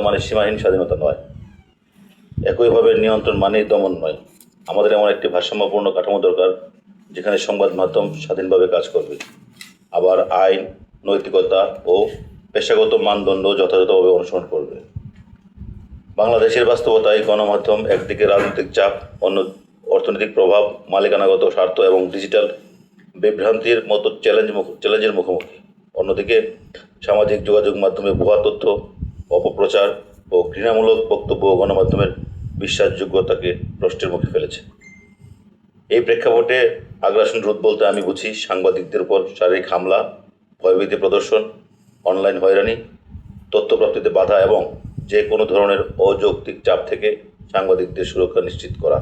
মানে সীমাহীন স্বাধীনতা নয়, একইভাবে নিয়ন্ত্রণ মানেই দমন নয়। আমাদের এমন একটি ভারসাম্যপূর্ণ কাঠামো দরকার যেখানে সংবাদ মাধ্যম স্বাধীনভাবে কাজ করবে, আবার আইন, নৈতিকতা ও পেশাগত মানদণ্ড যথাযথভাবে অনুসরণ করবে। বাংলাদেশের বাস্তবতায় গণমাধ্যম একদিকে রাজনৈতিক চাপ, অন্য অর্থনৈতিক প্রভাব, মালিকানাগত স্বার্থ এবং ডিজিটাল বিভ্রান্তির মতো চ্যালেঞ্জের মুখোমুখি। অন্যদিকে সামাজিক যোগাযোগ মাধ্যমে ভুয়া তথ্য, অপপ্রচার ও ঘৃণামূলক বক্তব্য গণমাধ্যমের বিশ্বাসযোগ্যতাকে প্রশ্নের মুখে ফেলেছে। এই প্রেক্ষাপটে আগ্রাসন রোধ বলতে আমি বুঝি সাংবাদিকদের উপর শারীরিক হামলা, ভয়ভীতি প্রদর্শন, অনলাইন হয়রানি, তথ্য প্রাপ্তিতে বাধা এবং যে কোনো ধরনের অযৌক্তিক চাপ থেকে সাংবাদিকদের সুরক্ষা নিশ্চিত করা।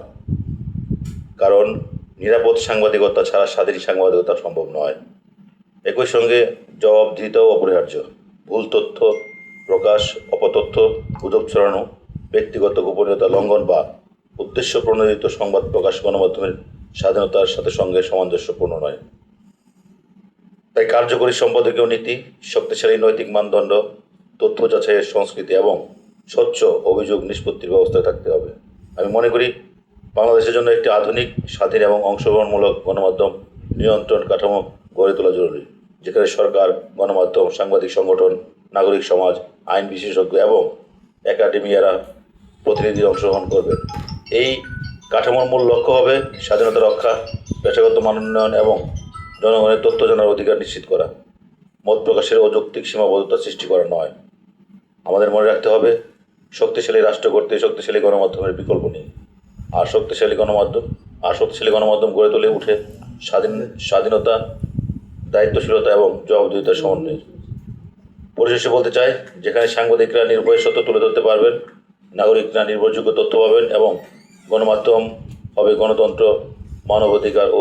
কারণ নিরাপদ সাংবাদিকতা ছাড়া স্বাধীন সাংবাদিকতা সম্ভব নয়। একই সঙ্গে জবাবদিহিতাও অপরিহার্য। ভুল তথ্য প্রকাশ, অপতথ্য, গুজব ছড়ানো, ব্যক্তিগত গোপনীয়তা লঙ্ঘন বা উদ্দেশ্য প্রণোদিত সংবাদ প্রকাশ গণমাধ্যমের স্বাধীনতার সঙ্গে সামঞ্জস্যপূর্ণ নয়। তাই কার্যকরী সম্পাদকীয় নীতি, শক্তিশালী নৈতিক মানদণ্ড, তথ্য যাচাইয়ের সংস্কৃতি এবং স্বচ্ছ অভিযোগ নিষ্পত্তির ব্যবস্থা থাকতে হবে। আমি মনে করি বাংলাদেশের জন্য একটি আধুনিক, স্বাধীন এবং অংশগ্রহণমূলক গণমাধ্যম নিয়ন্ত্রণ কাঠামো গড়ে তোলা জরুরি, যেখানে সরকার, গণমাধ্যম, সাংবাদিক সংগঠন, নাগরিক সমাজ, আইন বিশেষজ্ঞ এবং একাডেমিয়ারা প্রতিনিধির অংশগ্রহণ করবে। এই কাঠামোর মূল লক্ষ্য হবে স্বাধীনতা রক্ষা, পেশাগত মান উন্নয়ন এবং জনগণের তথ্য জানার অধিকার নিশ্চিত করা, মত প্রকাশের অযৌক্তিক সীমাবদ্ধতা সৃষ্টি করা নয়। আমাদের মনে রাখতে হবে, শক্তিশালী রাষ্ট্র গড়তে শক্তিশালী গণমাধ্যমের বিকল্প নেই। আর শক্তিশালী গণমাধ্যম গড়ে তুলে উঠে স্বাধীনতা, দায়িত্বশীলতা এবং জবাবদিহিতার সমন্বয়। পরিশেষে বলতে চাই, যেখানে সাংবাদিকরা নির্ভয়ের সত্য তুলে ধরতে পারবেন, নাগরিকরা নির্ভরযোগ্য তথ্য পাবেন এবং গণমাধ্যম হবে গণতন্ত্র, মানবাধিকার ও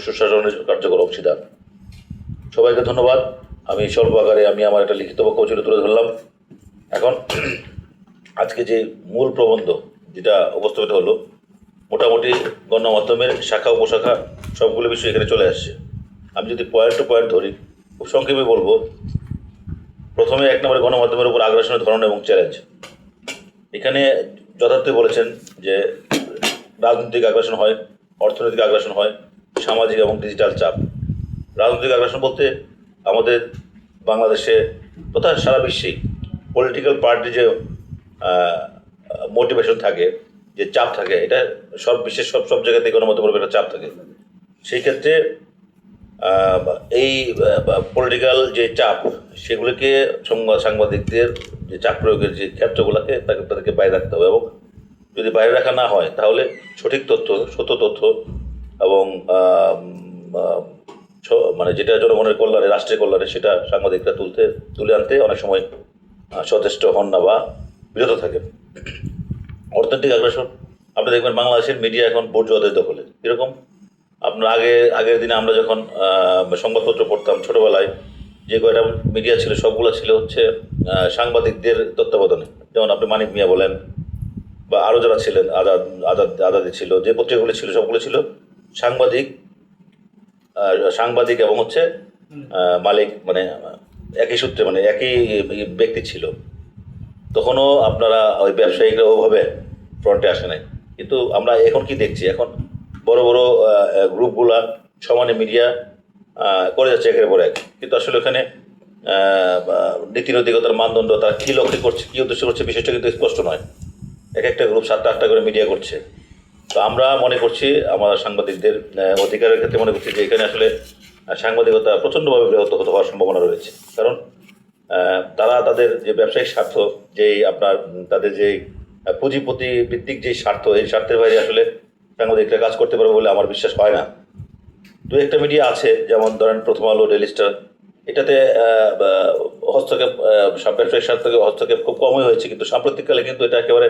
সুশাসনের কার্যকর অংশীদার। সবাইকে ধন্যবাদ। আমি স্বল্প আকারে আমার একটা লিখিত বক্তব্য তুলে ধরলাম। এখন আজকে যে মূল প্রবন্ধ যেটা উপস্থাপিত হলো, মোটামুটি গণমাধ্যমের শাখা উপশাখা সবগুলো বিষয় এখানে চলে আসছে। আমি যদি পয়েন্ট টু পয়েন্ট ধরি, খুব সংক্ষেপে বলবো। প্রথমে 1 নম্বরে গণমাধ্যমের উপর আগ্রাসনের ধরন এবং চ্যালেঞ্জ। এখানে যথার্থই বলেছেন যে রাজনৈতিক আগ্রাসন হয়, অর্থনৈতিক আগ্রাসন হয়, সামাজিক এবং ডিজিটাল চাপ। রাজনৈতিক আগ্রাসন বলতে আমাদের বাংলাদেশে তথা সারা বিশ্বেই পলিটিক্যাল পার্টি যে মোটিভেশন থাকে, যে চাপ থাকে, এটা বিশ্বের সব জায়গাতেই গণমাধ্যমের উপর একটা চাপ থাকে। সেই ক্ষেত্রে এই পলিটিক্যাল যে চাপ, সেগুলিকে সাংবাদিকদের যে চাপ প্রয়োগের যে ক্ষেত্রগুলোকে তাদেরকে বাইরে রাখতে হবে, এবং যদি বাইরে রাখা না হয় তাহলে সঠিক তথ্য, সত্য তথ্য এবং মানে যেটা জনগণের কল্যাণে, রাষ্ট্রের কল্যাণে, সেটা সাংবাদিকরা তুলে আনতে অনেক সময় সচেষ্ট হন না বা বিরত থাকেন। অর্থনৈতিক আগ্রাসন, আপনি দেখবেন বাংলাদেশের মিডিয়া এখন বুর্জোয়াদের দখলে। এরকম আপনার আগের দিনে আমরা যখন সংবাদপত্র পড়তাম ছোটোবেলায়, যে কয়টা মিডিয়া ছিল সবগুলো ছিল হচ্ছে সাংবাদিকদের তত্ত্বাবধানে। যেমন আপনি মানিক মিয়া বলেন বা আরও যারা ছিলেন, আজাদি ছিল, যে পত্রিকাগুলি ছিল সবগুলো ছিল সাংবাদিক এবং হচ্ছে মালিক, মানে একই সূত্রে, মানে একই ব্যক্তি ছিল। তখনও আপনারা ওই ব্যবসায়িকরা ওভাবে ফ্রন্টে আসে নাই। কিন্তু আমরা এখন কি দেখছি, এখন বড় বড় গ্রুপগুলা সমানে মিডিয়া করে যাচ্ছে একের পর এক। কিন্তু আসলে ওখানে নীতি নৈতিকতার মানদণ্ড, তারা কী লক্ষ্য করছে, কী উদ্দেশ্য করছে, বিষয়টা কিন্তু স্পষ্ট নয়। একটা গ্রুপ 7টা-8টা করে মিডিয়া করছে। তো আমরা মনে করছি, আমরা সাংবাদিকদের অধিকারের ক্ষেত্রে মনে করছি যে এখানে আসলে সাংবাদিকতা প্রচণ্ডভাবে ব্যাহত হওয়ার সম্ভাবনা রয়েছে। কারণ তারা তাদের যে ব্যবসায়িক স্বার্থ, যেই তাদের যে পুঁজিপতি ভিত্তিক যে স্বার্থ, এই স্বার্থের বাইরে আসলে সাংবাদিকরা কাজ করতে পারবে বলে আমার বিশ্বাস হয় না। দু একটা মিডিয়া আছে, যেমন ধরেন প্রথম আলো, ডেইলি স্টার, এটাতে হস্তক্ষেপ, ব্যবসায়িক স্বার্থ হস্তক্ষেপ খুব কমই হয়েছে। কিন্তু সাম্প্রতিককালে কিন্তু এটা একেবারে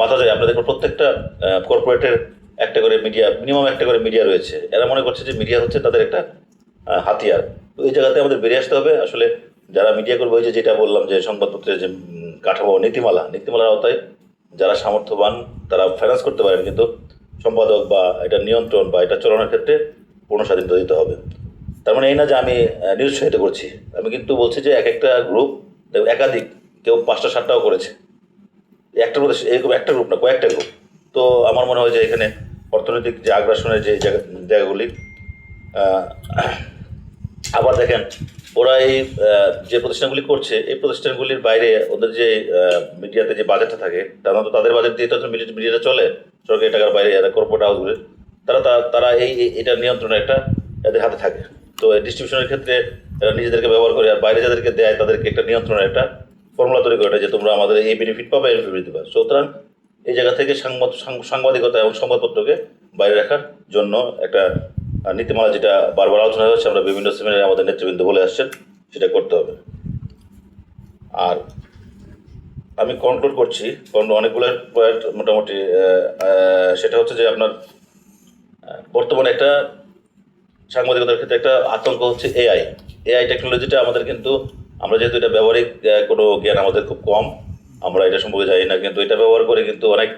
মাথা যায়। আপনাদের প্রত্যেকটা কর্পোরেটের একটা করে মিডিয়া, মিনিমাম একটা করে মিডিয়া রয়েছে। এরা মনে করছে যে মিডিয়া হচ্ছে তাদের একটা হাতিয়ার। তো এই জায়গাতে আমাদের বেরিয়ে আসতে হবে। আসলে যারা মিডিয়া করবে, ওই যেটা বললাম যে সংবাদপত্রের যে কাঠামো, নীতিমালার আওতায় যারা সামর্থ্যবান তারা ফাইন্যান্স করতে পারেন, কিন্তু সম্পাদক বা এটা নিয়ন্ত্রণ বা এটা চালানোর ক্ষেত্রে পূর্ণ স্বাধীনতা দিতে হবে। তার মানে এই না যে আমি নিরুৎসাহিত করছি, আমি কিন্তু বলছি যে এক একটা গ্রুপ একাধিক কেউ 5টা 7টাও করেছে। একটা প্রতিষ্ঠান এরকম একটা গ্রুপ না, কয়েকটা গ্রুপ। তো আমার মনে হয় যে এখানে অর্থনৈতিক যে আগ্রাসনের যে জায়গাগুলি, আহ, আবার দেখেন ওরা এই যে প্রতিষ্ঠানগুলি করছে, এই প্রতিষ্ঠানগুলির বাইরে ওদের যে মিডিয়াতে যে বাজেটটা থাকে, সাধারণত তাদের বাজেট দিয়ে তো মিডিয়াটা চলে, সরকারি টাকার বাইরে এরা কর্পোরেট হাউসগুলি, তারা এটা নিয়ন্ত্রণে একটা এদের হাতে থাকে। তো ডিস্ট্রিবিউশনের ক্ষেত্রে এরা নিজেদেরকে ব্যবহার করে, আর বাইরে যাদেরকে দেয় তাদেরকে একটা নিয়ন্ত্রণের একটা ফর্মুলা তৈরি করে যে তোমরা আমাদের এই বেনিফিট পাবে, এই বেনিফিট দিবা। সুতরাং এই জায়গা থেকে সাংবাদিকতা এবং সংবাদপত্রকে বাইরে রাখার জন্য একটা নীতিমালা, যেটা বারবার আলোচনা হচ্ছে, আমরা বিভিন্ন সেমিনারে আমাদের নেতৃবৃন্দ বলে আসছেন, সেটা করতে হবে। আর আমি কনক্লুড করছি, কারণ অনেকগুলো পয়েন্ট মোটামুটি, সেটা হচ্ছে যে আপনার বর্তমানে একটা সাংবাদিকতার ক্ষেত্রে একটা আতঙ্ক হচ্ছে এআই টেকনোলজিটা আমাদের, কিন্তু আমরা যেহেতু এটা ব্যবহারিক কোনো জ্ঞান আমাদের খুব কম, আমরা এটা সম্পর্কে জানি না, কিন্তু এটা ব্যবহার করে কিন্তু অনেক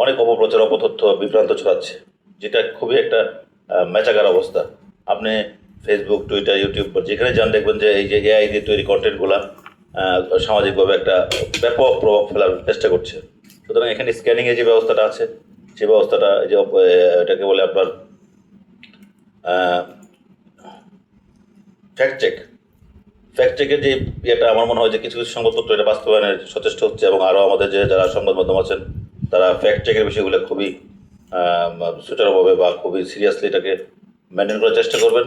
অনেক অপপ্রচার, অপতথ্য, বিভ্রান্ত ছড়াচ্ছে, যেটা খুবই একটা মেচাগার অবস্থা। আপনি ফেসবুক, টুইটার, ইউটিউব যেখানে যান দেখবেন যে এই যে এআই দিয়ে তৈরি কন্টেন্টগুলা সামাজিকভাবে একটা ব্যাপক প্রভাব ফেলার চেষ্টা করছে। সুতরাং এখানে স্ক্যানিংয়ের যে ব্যবস্থাটা আছে, সেই ব্যবস্থাটা এই যে এটাকে বলে আপনার ফ্যাক্ট চেকের যে ইয়েটা, আমার মনে হয় যে কিছু কিছু সংবাদপত্র এটা বাস্তবায়নের সচেষ্ট হচ্ছে, এবং আরও আমাদের যে যারা সংবাদ মাধ্যম আছেন তারা ফ্যাক্ট চেকের বিষয়গুলো খুবই সুচারুভাবে বা খুবই সিরিয়াসলি এটাকে মেনটেন করার চেষ্টা করবেন।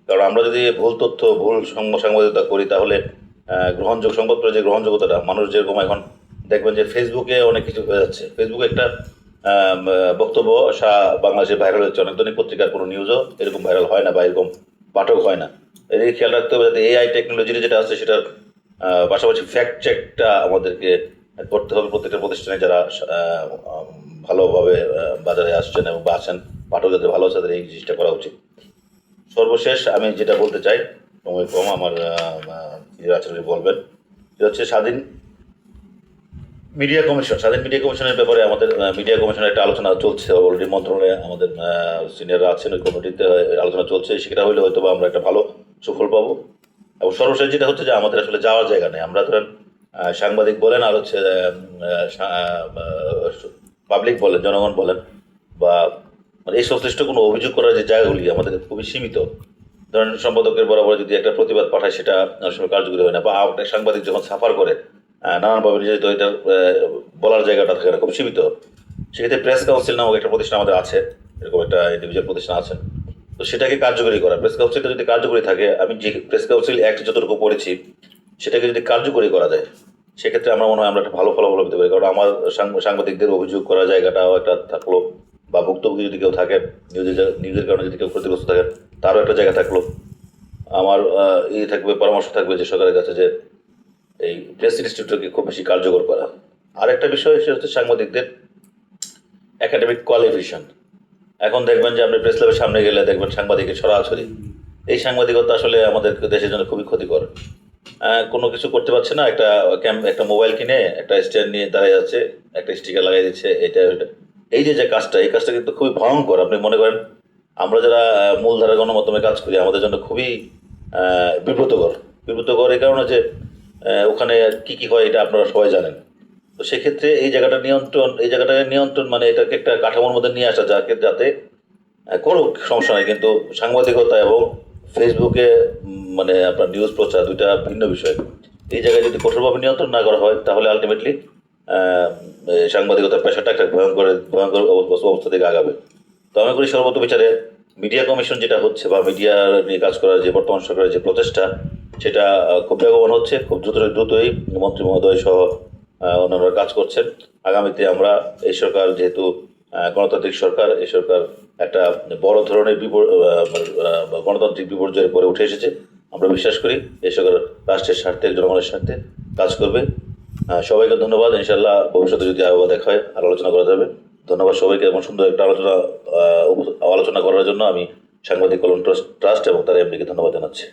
কারণ আমরা যদি ভুল তথ্য, ভুল সাংবাদিকতা করি, তাহলে গ্রহণযোগ্য সংবাদপত্রের যে গ্রহণযোগ্যতাটা, মানুষ যেরকম এখন দেখবেন যে ফেসবুকে অনেক কিছু হয়ে যাচ্ছে। ফেসবুকে একটা বক্তব্য বাংলাদেশে ভাইরাল হচ্ছে, অনেক দৈনিক পত্রিকার কোনো নিউজও এরকম ভাইরাল হয় না বা এরকম পাঠক হয় না। এদিকে খেয়াল রাখতে হবে যাতে এআই টেকনোলজির যেটা আছে সেটার পাশাপাশি ফ্যাক্ট চেকটা আমাদেরকে করতে হবে। প্রত্যেকটা প্রতিষ্ঠানে যারা ভালোভাবে বাজারে আসছেন এবং বা আছেন, পাঠক যাদের ভালো আছে, তাদের এই জিনিসটা করা উচিত। সর্বশেষ আমি যেটা বলতে চাই, সময় কম, আমার আচরণে বলবেন, এটা হচ্ছে স্বাধীন মিডিয়া কমিশনের ব্যাপারে আমাদের মিডিয়া কমিশনের একটা আলোচনা চলছে অলরেডি, মন্ত্রণালয়ে আমাদের সিনিয়ররা আছেন, ওই কমিটিতে আলোচনা চলছে। সেটা হলে হয়তো বা আমরা একটা ভালো সুফল পাবো। এবং সর্বশেষ যেটা হচ্ছে যে আমাদের আসলে যাওয়ার জায়গা নেই। আমরা ধরেন সাংবাদিক বলেন, আর হচ্ছে পাবলিক বলেন, জনগণ বলেন, বা মানে এই সংশ্লিষ্ট কোনো অভিযোগ করার যে জায়গাগুলি আমাদের খুবই সীমিত। ধরেন সম্পাদকের বরাবর যদি একটা প্রতিবাদ পাঠায়, সেটা অনেক সময় কার্যকরী হয় না, বা একটা সাংবাদিক যখন সাফার করে নানানভাবে নির্যাতিত, এটা বলার জায়গাটা থাকে না, খুব সীমিত। সেক্ষেত্রে প্রেস কাউন্সিল নামক একটা প্রতিষ্ঠান আমাদের আছে, এরকম একটা ইন্ডিভিজুয়াল প্রতিষ্ঠান আছে। তো সেটাকে কার্যকরী করা, প্রেস কাউন্সিলটা যদি কার্যকরী থাকে, আমি যে প্রেস কাউন্সিল অ্যাক্ট যতটুকু পড়েছি সেটাকে যদি কার্যকরী করা যায়, সেক্ষেত্রে আমার মনে হয় আমরা একটা ভালো ফলাফল পেতে পারি। কারণ আমার সাংবাদিকদের অভিযোগ করার জায়গাটাও একটা থাকলো, বা ভুক্তভোগী যদি কেউ থাকেন, নিউজের কারণে যদি কেউ ক্ষতিগ্রস্ত থাকেন, তারও একটা জায়গা থাকলো। আমার থাকবে, পরামর্শ থাকবে যে সরকারের কাছে, যে এই প্রেস ইনস্টিটিউটকে খুব বেশি কার্যকর করা। আর একটা বিষয়, সেটা হচ্ছে সাংবাদিকদের একাডেমিক কোয়ালিফিকেশন। এখন দেখবেন যে আপনি প্রেস ক্লাবের সামনে গেলে দেখবেন সাংবাদিকের ছড়াছড়ি। এই সাংবাদিকতা আসলে আমাদের দেশের জন্য খুবই ক্ষতিকর। কোনো কিছু করতে পারছে না, একটা মোবাইল কিনে একটা স্ট্যান্ড নিয়ে দাঁড়িয়ে যাচ্ছে, একটা স্টিকার লাগিয়ে দিচ্ছে, এটা ওইটা। এই যে কাজটা, এই কাজটা কিন্তু খুবই ভয়ঙ্কর। আপনি মনে করেন আমরা যারা মূলধারা গণমাধ্যমে কাজ করি, আমাদের জন্য খুবই বিব্রতকর এই কারণে যে ওখানে কি কি হয় এটা আপনারা সবাই জানেন। তো সেক্ষেত্রে এই জায়গাটাকে নিয়ন্ত্রণ মানে এটাকে একটা কাঠামোর মধ্যে নিয়ে আসা, যাতে করুক, সমস্যা নেই, কিন্তু সাংবাদিকতা এবং ফেসবুকে মানে আপনার নিউজ প্রচার দুইটা ভিন্ন বিষয়। এই জায়গায় যদি কঠোরভাবে নিয়ন্ত্রণ না করা হয়, তাহলে আলটিমেটলি সাংবাদিকতার পেশাটা একটা ভয়ঙ্কর ভয়ঙ্কর অবস্থা থেকে আগাবে। তো আমি করি সর্বত বিচারে মিডিয়া কমিশন যেটা হচ্ছে, বা মিডিয়া নিয়ে কাজ করার যে বর্তমান সরকারের যে প্রচেষ্টা, সেটা খুব বেগবান হচ্ছে। খুব দ্রুতই মন্ত্রী মহোদয় সহ অন্যান্যরা কাজ করছেন। আগামীতে আমরা এই সরকার, যেহেতু গণতান্ত্রিক সরকার, এই সরকার একটা বড় ধরনের গণতান্ত্রিক বিপর্যয়ের পরে উঠে এসেছে। আমরা বিশ্বাস করি এই সরকার রাষ্ট্রের স্বার্থে, জনগণের স্বার্থে কাজ করবে। সবাইকে ধন্যবাদ। ইনশাল্লাহ ভবিষ্যতে যদি আরও দেখা হয় আর আলোচনা করা যাবে। ধন্যবাদ সবাইকে, এমন সুন্দর একটা আলোচনা করার জন্য আমি সাংবাদিক কল্যাণ ট্রাস্ট এবং তার এমডিকে ধন্যবাদ জানাচ্ছি।